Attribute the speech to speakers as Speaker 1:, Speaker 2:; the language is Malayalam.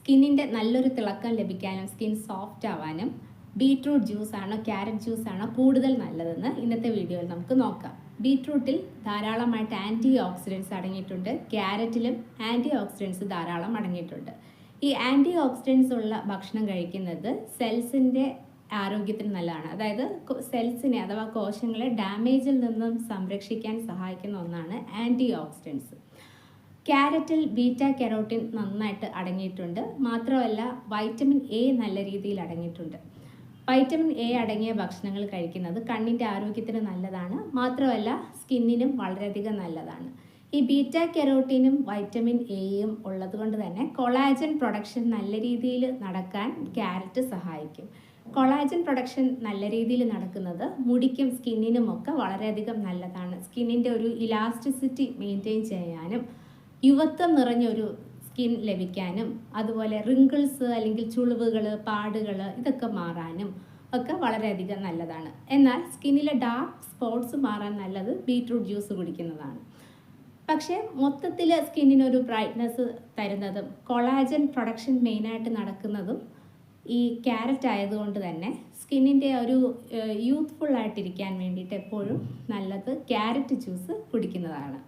Speaker 1: സ്കിന്നിൻ്റെ നല്ലൊരു തിളക്കം ലഭിക്കാനും സ്കിൻ സോഫ്റ്റ് ആവാനും ബീട്രൂട്ട് ജ്യൂസാണോ ക്യാരറ്റ് ജ്യൂസാണോ കൂടുതൽ നല്ലതെന്ന് ഇന്നത്തെ വീഡിയോയിൽ നമുക്ക് നോക്കാം. ബീട്രൂട്ടിൽ ധാരാളമായിട്ട് ആൻറ്റി ഓക്സിഡൻസ് അടങ്ങിയിട്ടുണ്ട്. ക്യാരറ്റിലും ആൻറ്റി ഓക്സിഡൻസ് ധാരാളം അടങ്ങിയിട്ടുണ്ട്. ഈ ആൻറ്റി ഓക്സിഡൻസ് ഉള്ള ഭക്ഷണം കഴിക്കുന്നത് സെൽസിൻ്റെ ആരോഗ്യത്തിന് നല്ലതാണ്. അതായത് സെൽസിനെ അഥവാ കോശങ്ങളെ ഡാമേജിൽ നിന്നും സംരക്ഷിക്കാൻ സഹായിക്കുന്ന ഒന്നാണ് ആൻറ്റി ഓക്സിഡൻസ്. ക്യാരറ്റിൽ ബീറ്റ കെരോട്ടിൻ നന്നായിട്ട് അടങ്ങിയിട്ടുണ്ട്. മാത്രമല്ല വൈറ്റമിൻ എ നല്ല രീതിയിൽ അടങ്ങിയിട്ടുണ്ട്. വൈറ്റമിൻ എ അടങ്ങിയ ഭക്ഷണങ്ങൾ കഴിക്കുന്നത് കണ്ണിൻ്റെ ആരോഗ്യത്തിന് നല്ലതാണ്. മാത്രമല്ല സ്കിന്നിനും വളരെയധികം നല്ലതാണ്. ഈ ബീറ്റ കെരോട്ടിനും വൈറ്റമിൻ എയും ഉള്ളതുകൊണ്ട് തന്നെ കൊളാജൻ പ്രൊഡക്ഷൻ നല്ല രീതിയിൽ നടക്കാൻ ക്യാരറ്റ് സഹായിക്കും. കൊളാജൻ പ്രൊഡക്ഷൻ നല്ല രീതിയിൽ നടക്കുന്നത് മുടിക്കും സ്കിന്നിനുമൊക്കെ വളരെയധികം നല്ലതാണ്. സ്കിന്നിൻ്റെ ഒരു ഇലാസ്റ്റിസിറ്റി മെയിൻറ്റെയിൻ ചെയ്യാനും യുവത്വം നിറഞ്ഞൊരു സ്കിൻ ലഭിക്കാനും അതുപോലെ റിങ്കിൾസ് അല്ലെങ്കിൽ ചുളിവുകൾ പാടുകൾ ഇതൊക്കെ മാറാനും ഒക്കെ വളരെയധികം നല്ലതാണ്. എന്നാൽ സ്കിന്നിലെ ഡാർക്ക് സ്പോട്ട്സ് മാറാൻ നല്ലത് ബീട്രൂട്ട് ജ്യൂസ് കുടിക്കുന്നതാണ്. പക്ഷേ മൊത്തത്തിൽ സ്കിന്നിനൊരു ബ്രൈറ്റ്നസ് തരുന്നതും കൊളാജൻ പ്രൊഡക്ഷൻ മെയിനായിട്ട് നടക്കുന്നതും ഈ ക്യാരറ്റ് ആയതുകൊണ്ട് തന്നെ സ്കിന്നിൻ്റെ ഒരു യൂത്ത്ഫുൾ ആയിട്ടിരിക്കാൻ വേണ്ടിയിട്ട് എപ്പോഴും നല്ലത് ക്യാരറ്റ് ജ്യൂസ് കുടിക്കുന്നതാണ്.